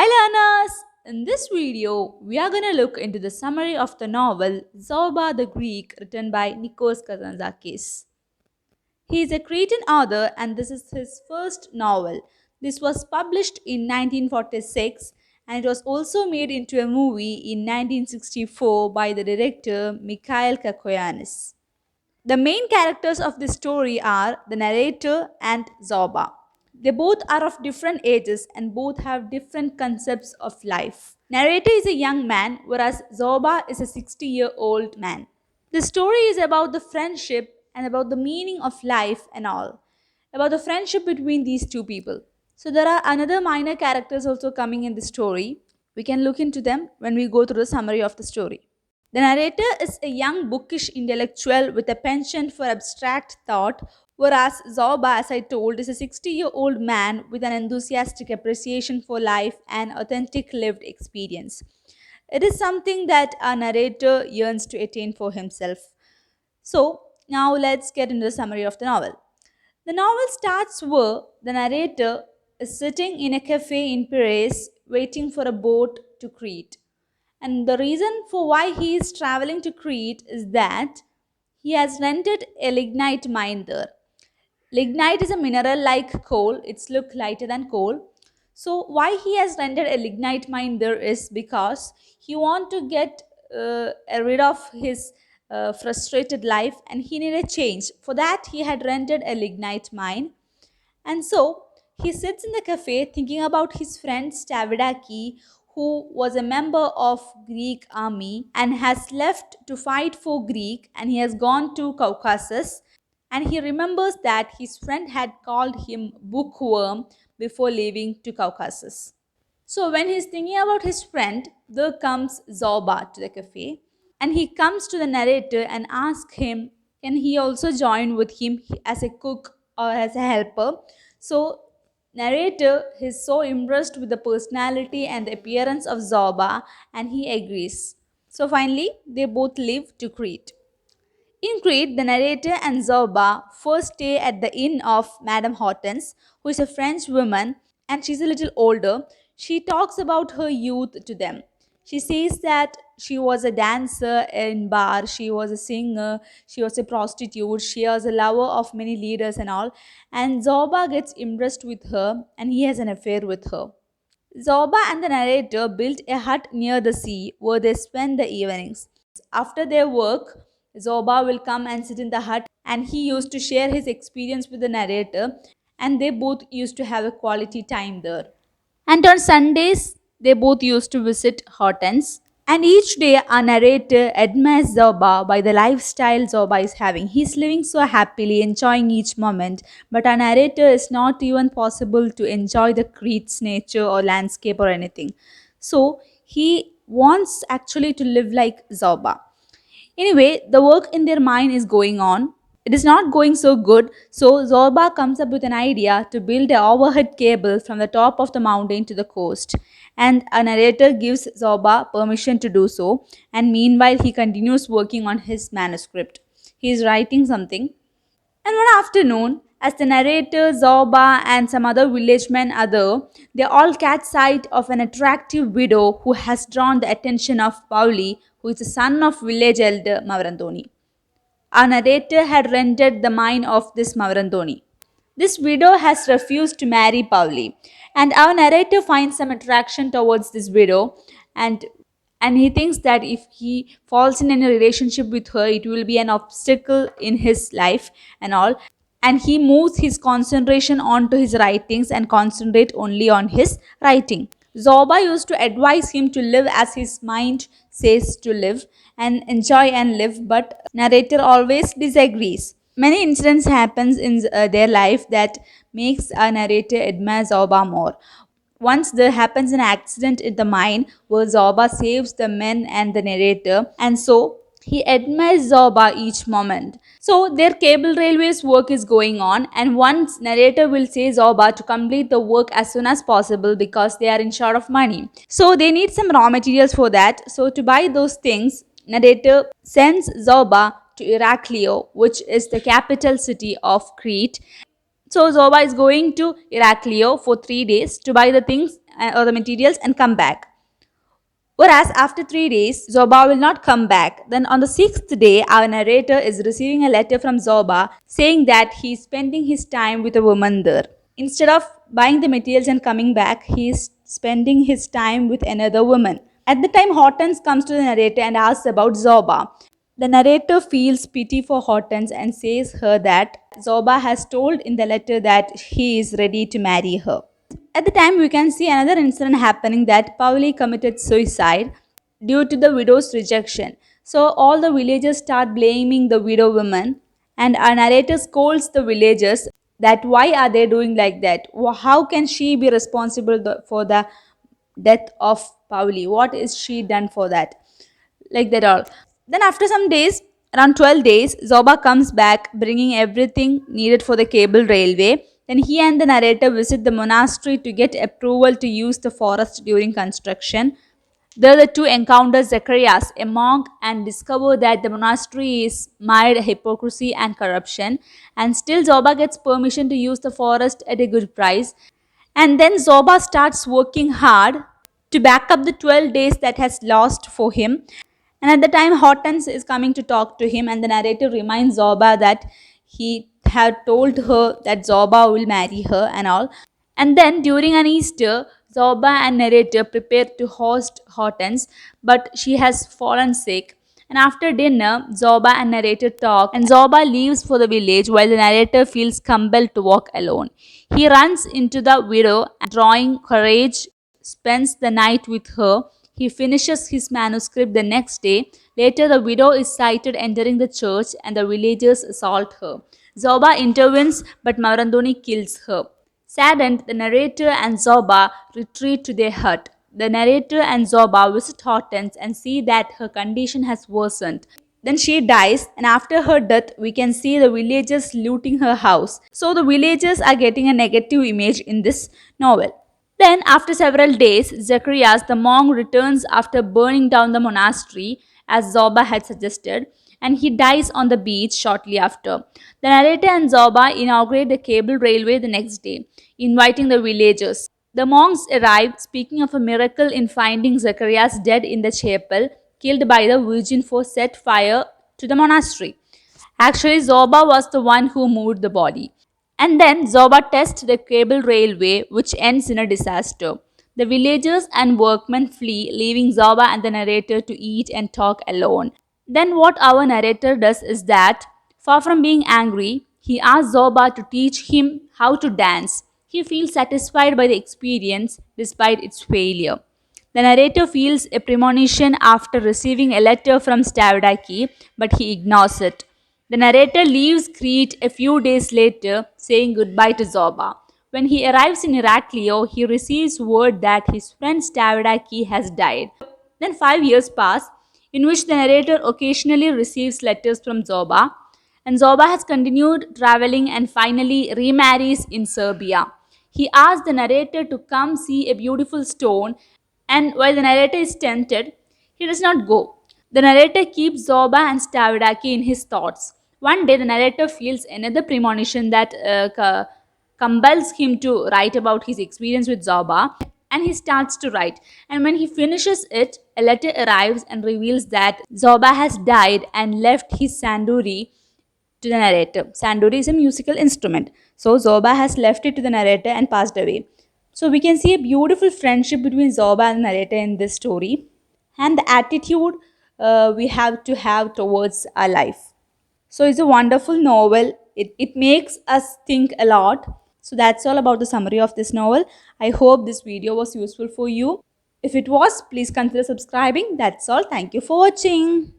Hi learners! In this video, we are going to look into the summary of the novel Zorba the Greek written by Nikos Kazantzakis. He is a Cretan author and this is his first novel. This was published in 1946 and it was also made into a movie in 1964 by the director Mikhail Kakoyanis. The main characters of this story are the narrator and Zorba. They both are of different ages and both have different concepts of life. Narrator is a young man, whereas Zorba is a 60-year-old man. The story is about the friendship and about the meaning of life and all. About the friendship between these two people. So there are another minor characters also coming in the story. We can look into them when we go through the summary of the story. The narrator is a young bookish intellectual with a penchant for abstract thought, whereas Zorba, as I told, is a 60-year-old man with an enthusiastic appreciation for life and authentic lived experience. It is something that a narrator yearns to attain for himself. So, now let's get into the summary of the novel. The novel starts where the narrator is sitting in a cafe in Paris waiting for a boat to Crete. And the reason for why he is traveling to Crete is that he has rented a lignite mine there. Lignite is a mineral like coal, it's look lighter than coal. So why he has rented a lignite mine there is because he want to get rid of his frustrated life and he need a change. For that he had rented a lignite mine and so he sits in the cafe thinking about his friend Stavidaki, who was a member of Greek army and has left to fight for Greek and he has gone to Caucasus and he remembers that his friend had called him bookworm before leaving to Caucasus. So when he's thinking about his friend, there comes Zorba to the cafe and he comes to the narrator and asks him can he also join with him as a cook or as a helper. So narrator is so impressed with the personality and the appearance of Zorba and he agrees. So finally they both leave to Crete. In Crete, the narrator and Zorba first stay at the inn of Madame Hortense, who is a French woman and she's a little older. She talks about her youth to them. She says that she was a dancer in bar, she was a singer, she was a prostitute, she was a lover of many leaders and all. And Zorba gets impressed with her and he has an affair with her. Zorba and the narrator built a hut near the sea where they spend the evenings. After their work, Zorba will come and sit in the hut and he used to share his experience with the narrator and they both used to have a quality time there. And on Sundays, they both used to visit Hortense. And each day, our narrator admires Zorba by the lifestyle Zorba is having. He's living so happily, enjoying each moment, but our narrator is not even possible to enjoy the Crete's nature or landscape or anything. So, he wants actually to live like Zorba. Anyway, the work in their mine is going on. It is not going so good, so Zorba comes up with an idea to build an overhead cable from the top of the mountain to the coast. And a narrator gives Zorba permission to do so, and meanwhile, he continues working on his manuscript. He is writing something, and one afternoon, as the narrator, Zorba, and some other village men are there, they all catch sight of an attractive widow who has drawn the attention of Pauli, who is the son of village elder Mavrandoni. Our narrator had rented the mine of this Mavrandoni. This widow has refused to marry Pauli, and our narrator finds some attraction towards this widow, and he thinks that if he falls in any relationship with her, it will be an obstacle in his life and all. And he moves his concentration onto his writings and concentrate only on his writing. Zorba used to advise him to live as his mind says to live and enjoy and live, but narrator always disagrees. Many incidents happens in their life that makes a narrator admire Zorba more. Once there happens an accident in the mine where Zorba saves the men and the narrator, and so he admires Zorba each moment. So their cable railways work is going on, and once narrator will say Zorba to complete the work as soon as possible because they are in short of money. So they need some raw materials for that. So to buy those things, narrator sends Zorba to Iraklio, which is the capital city of Crete. So Zorba is going to Iraklio for 3 days to buy the things or the materials and come back. Whereas after 3 days, Zoba will not come back. Then on the sixth day, our narrator is receiving a letter from Zoba saying that he is spending his time with a woman there. Instead of buying the materials and coming back, he is spending his time with another woman. At the time, Hortense comes to the narrator and asks about Zoba. The narrator feels pity for Hortense and says her that Zoba has told in the letter that he is ready to marry her. At the time, we can see another incident happening that Pauli committed suicide due to the widow's rejection. So all the villagers start blaming the widow woman, and our narrator scolds the villagers that why are they doing like that? How can she be responsible for the death of Pauli? What is she done for that? Like that all. Then after some days, around 12 days, Zoba comes back bringing everything needed for the cable railway. Then he and the narrator visit the monastery to get approval to use the forest during construction. There the two encounter Zacharias, a monk, and discover that the monastery is mired hypocrisy and corruption. And still Zoba gets permission to use the forest at a good price. And then Zoba starts working hard to back up the 12 days that has lost for him. And at the time, Hortense is coming to talk to him, and the narrator reminds Zoba that he had told her that Zoba will marry her and all. And then during an Easter, Zoba and narrator prepare to host Hortense, but she has fallen sick. And after dinner, Zoba and narrator talk, and Zoba leaves for the village while the narrator feels compelled to walk alone. He runs into the widow and, drawing courage, spends the night with her. He finishes his manuscript the next day. Later, the widow is sighted entering the church and the villagers assault her. Zoba intervenes, but Marandoni kills her. Saddened, the narrator and Zoba retreat to their hut. The narrator and Zoba visit Hortense and see that her condition has worsened. Then she dies, and after her death, we can see the villagers looting her house. So the villagers are getting a negative image in this novel. Then, after several days, Zacharias, the monk, returns after burning down the monastery as Zoba had suggested, and he dies on the beach shortly after. The narrator and Zoba inaugurate the cable railway the next day, inviting the villagers. The monks arrive, speaking of a miracle in finding Zacharias dead in the chapel, killed by the Virgin for set fire to the monastery. Actually, Zoba was the one who moved the body. And then Zoba tests the cable railway, which ends in a disaster. The villagers and workmen flee, leaving Zoba and the narrator to eat and talk alone. Then, what our narrator does is that, far from being angry, he asks Zoba to teach him how to dance. He feels satisfied by the experience despite its failure. The narrator feels a premonition after receiving a letter from Stavridaki, but he ignores it. The narrator leaves Crete a few days later, saying goodbye to Zoba. When he arrives in Heraclio, he receives word that his friend Stavridaki has died. Then 5 years pass, in which the narrator occasionally receives letters from Zoba, and Zoba has continued traveling and finally remarries in Serbia. He asks the narrator to come see a beautiful stone, and while the narrator is tempted, he does not go. The narrator keeps Zoba and Stavridaki in his thoughts. One day, the narrator feels another premonition that compels him to write about his experience with Zoba, and he starts to write. And when he finishes it, a letter arrives and reveals that Zoba has died and left his sanduri to the narrator. Sanduri is a musical instrument. So Zoba has left it to the narrator and passed away. So we can see a beautiful friendship between Zoba and the narrator in this story, and the attitude we have to have towards our life. So it's a wonderful novel. It makes us think a lot. So that's all about the summary of this novel. I hope this video was useful for you. If it was, please consider subscribing. That's all. Thank you for watching.